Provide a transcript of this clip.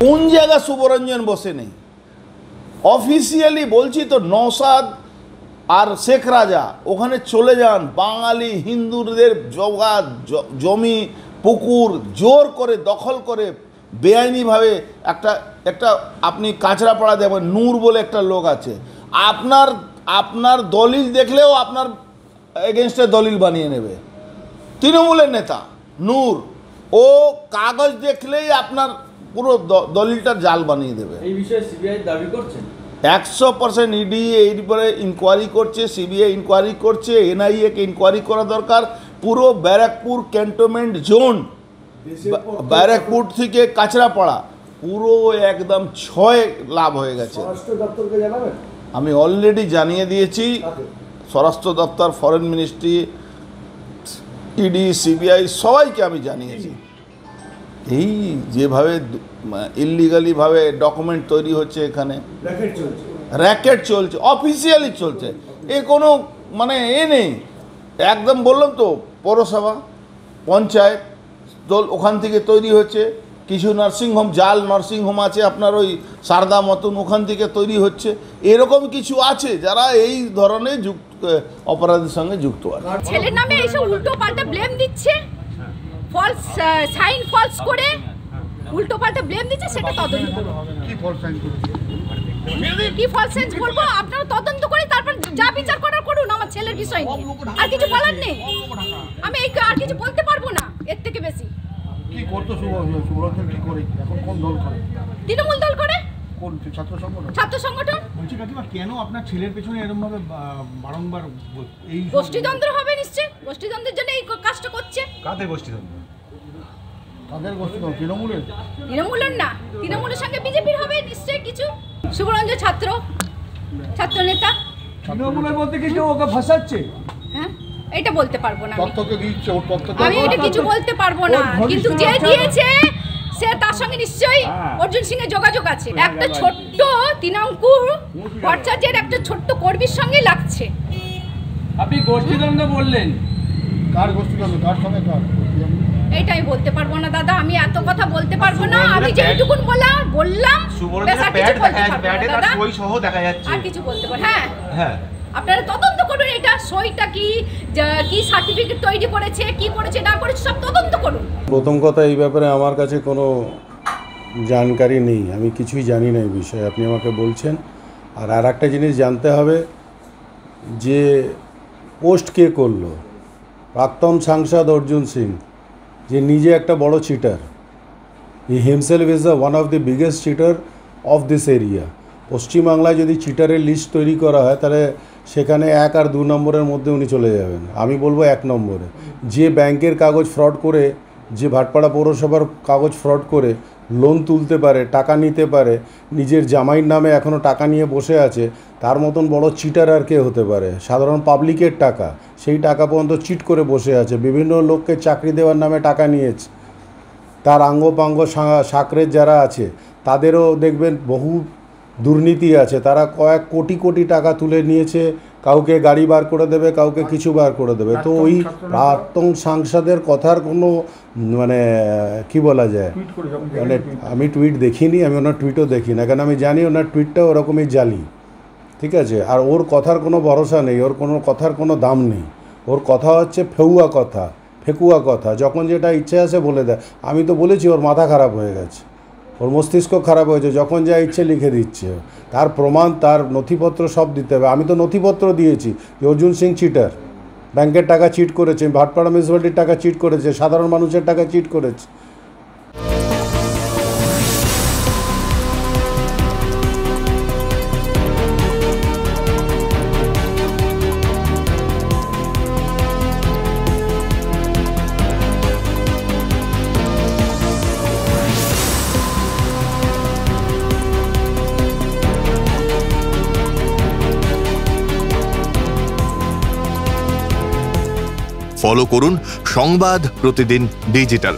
কোন জায়গা শুভরঞ্জন বসে নেই? অফিসিয়ালি বলছি তো, নওশাদ আর শেখ রাজা ওখানে চলে যান। বাঙালি হিন্দুদের জমি পুকুর জোর করে দখল করে বেআইনিভাবে একটা আপনি কাঁচরাপাড়া দেখবেন, নূর বলে একটা লোক আছে, আপনার দলিল দেখলেও আপনার এগেনস্টে দলিল বানিয়ে নেবে। তৃণমূলের নেতা নূর, ও কাগজ দেখলেই আপনার পুরো দলিলটার জাল বানিয়ে দেবে। এই বিষয়ে সিবিআই দাবি করছে 100% ইডি এর উপরে ইনকোয়ারি করছে, সিবিআই ইনকোয়ারি করছে, এনআইএ-কে ইনকোয়ারি করা দরকার। পুরো ব্যারাকপুর ক্যান্টনমেন্ট জোন, ব্যারাকপুর থেকে কাঁচরাপাড়া পুরো একদম 6 লাভ হয়ে গেছে। আমি অলরেডি জানিয়ে দিয়েছি স্বরাষ্ট্র দপ্তর, ফরেন মিনিস্ট্রি, ইডি, সিবিআই সবাইকে আমি জানিয়েছি। এই যেভাবে ইললিগালিভাবে ডকুমেন্ট তৈরি হচ্ছে, এখানে র্যাকেট চলছে, অফিসিয়ালি চলছে, এ কোনো মানে নেই। একদম বললাম তো, পৌরসভা পঞ্চায়েত ওখান থেকে তৈরি হচ্ছে। কিছু নার্সিংহোম, জাল নার্সিংহোম আছে আপনার ওই সারদা মতন, ওখান থেকে তৈরি হচ্ছে। এরকম কিছু আছে যারা এই ধরনের অপরাধের সঙ্গে যুক্ত আছে। ছেলের নামে এইসব উল্টো পাল্টা ব্লেম দিচ্ছে, ফলস সাইন ফলস করে উল্টো পাল্টা ব্লেম দিচ্ছে, সেটা তদন্ত করুন। কি ফলস সাইন বলবো, আপনারা তদন্ত করে তারপর যা বিচার করার করুন আমার ছেলের বিষয় নিয়ে। আর কিছু বলার নেই, আমি এই আর কিছু বলতে পারবো না এর থেকে বেশি। কি করতে সুবরঞ্জন কি করে, এখন কোন দল করে? তৃণমূল দল করে। কোন ছাত্র সংগঠন? ছাত্র সংগঠন। বলছি কাকিমা, কেন আপনার ছেলের পেছনে এরকম ভাবে বারংবার এই গোষ্ঠীদ্বন্দ্ব হবে? নিশ্চয় গোষ্ঠীদ্বন্দ্বের জন্য এই কাজটা করছে। কাদের গোষ্ঠীদ্বন্দ্ব? তাদের গোষ্ঠীদ্বন্দ্ব তৃণমূলের? তৃণমূলের না, তৃণমূলের সঙ্গে বিজেপির হবে নিশ্চয় কিছু। শুভরঞ্জন ছাত্র নেতা। তৃণমূলের মধ্যে কি কেউ ওকে ফাঁসাচ্ছে? হ্যাঁ, এটা বলতে পারবো না, তথ্যকে দিচ্ছে, ওর তথ্যকে আমি এটা কিছু বলতে পারবো না, কিন্তু যে দিয়েছে সে তার সঙ্গে নিশ্চয়ই অর্জুন সিং এর যোগাযোগ আছে। একটা ছোট্ট তৃণাঙ্কুর ভট্টাচার্যের একটা ছোট্ট কর্মীর সঙ্গে লাগছে। আপনি গোষ্ঠীদ্বন্দ্ব বললেন, কার গোষ্ঠীদ্বন্দ্ব, কার সঙ্গে কার? এইটাই বলতে পারবো না দাদা, আমি এত কথা বলতে পারবো না। আমি যেটুকুন বললাম আর কিছু বলতে পারবো। হ্যাঁ, আপনারা তদন্ত করুন, এটা সইটা কি সার্টিফিকেট তৈরি করেছে, কি করেছে না করেছে, সব তদন্ত করুন। প্রথম কথা, এই ব্যাপারে আমার কাছে কোনো জানকারি নেই, আমি কিছুই জানি না এই বিষয়ে, আপনি আমাকে বলছেন। আর একটা জিনিস জানতে হবে যে পোস্ট কে করলো। প্রাক্তন সাংসদ অর্জুন সিং, যে নিজে একটা বড় cheater, he himself is one of the biggest cheater of this area. পশ্চিমবাংলায় যদি চিটারের লিস্ট তৈরি করা হয়, তাহলে সেখানে 1 আর 2 নম্বরের মধ্যে উনি চলে যাবেন। আমি বলবো 1 নম্বরে। যে ব্যাংকের কাগজ ফ্রড করে, যে ভাটপাড়া পৌরসভার কাগজ ফ্রড করে লোন তুলতে পারে, টাকা নিতে পারে, নিজের জামাইয়ের নামে এখনও টাকা নিয়ে বসে আছে, তার মতন বড় চিটার আর কে হতে পারে? সাধারণ পাবলিকের টাকা, সেই টাকা পর্যন্ত চিট করে বসে আছে, বিভিন্ন লোককে চাকরি দেওয়ার নামে টাকা নিয়েছে। তার আঙ্গপাঙ্গ সাকরের যারা আছে তাদেরও দেখবেন বহু দুর্নীতি আছে, তারা কয়েক কোটি কোটি টাকা তুলে নিয়েছে, কাউকে গাড়ি বার করে দেবে, কাউকে কিছু বার করে দেবে। তো ওই প্রাক্তন সাংসদের কথার কোনো মানে কি বলা যায়, মানে আমি টুইট দেখিনি, আমি ওনার টুইটও দেখি না, কারণ আমি জানি ওনার টুইটটাও ওরকমই জালি, ঠিক আছে। আর ওর কথার কোনো ভরসা নেই, ওর কোনো কথার কোনো দাম নেই। ওর কথা হচ্ছে ফেকুয়া কথা, যখন যেটা ইচ্ছে আসে বলে দেয়। আমি তো বলেছি ওর মাথা খারাপ হয়ে গেছে, ওর মস্তিষ্ক খারাপ হয়েছে, যখন যা ইচ্ছে লিখে দিচ্ছে। তার প্রমাণ, তার নথিপত্র সব দিতে হবে। আমি তো নথিপত্র দিয়েছি যে অর্জুন সিং চিটার, ব্যাংকের টাকা চিট করেছে, ভাটপাড়া মিউনিসিপ্যালিটির টাকা চিট করেছে, সাধারণ মানুষের টাকা চিট করেছে। ফলো করুন সংবাদ প্রতিদিন ডিজিটাল।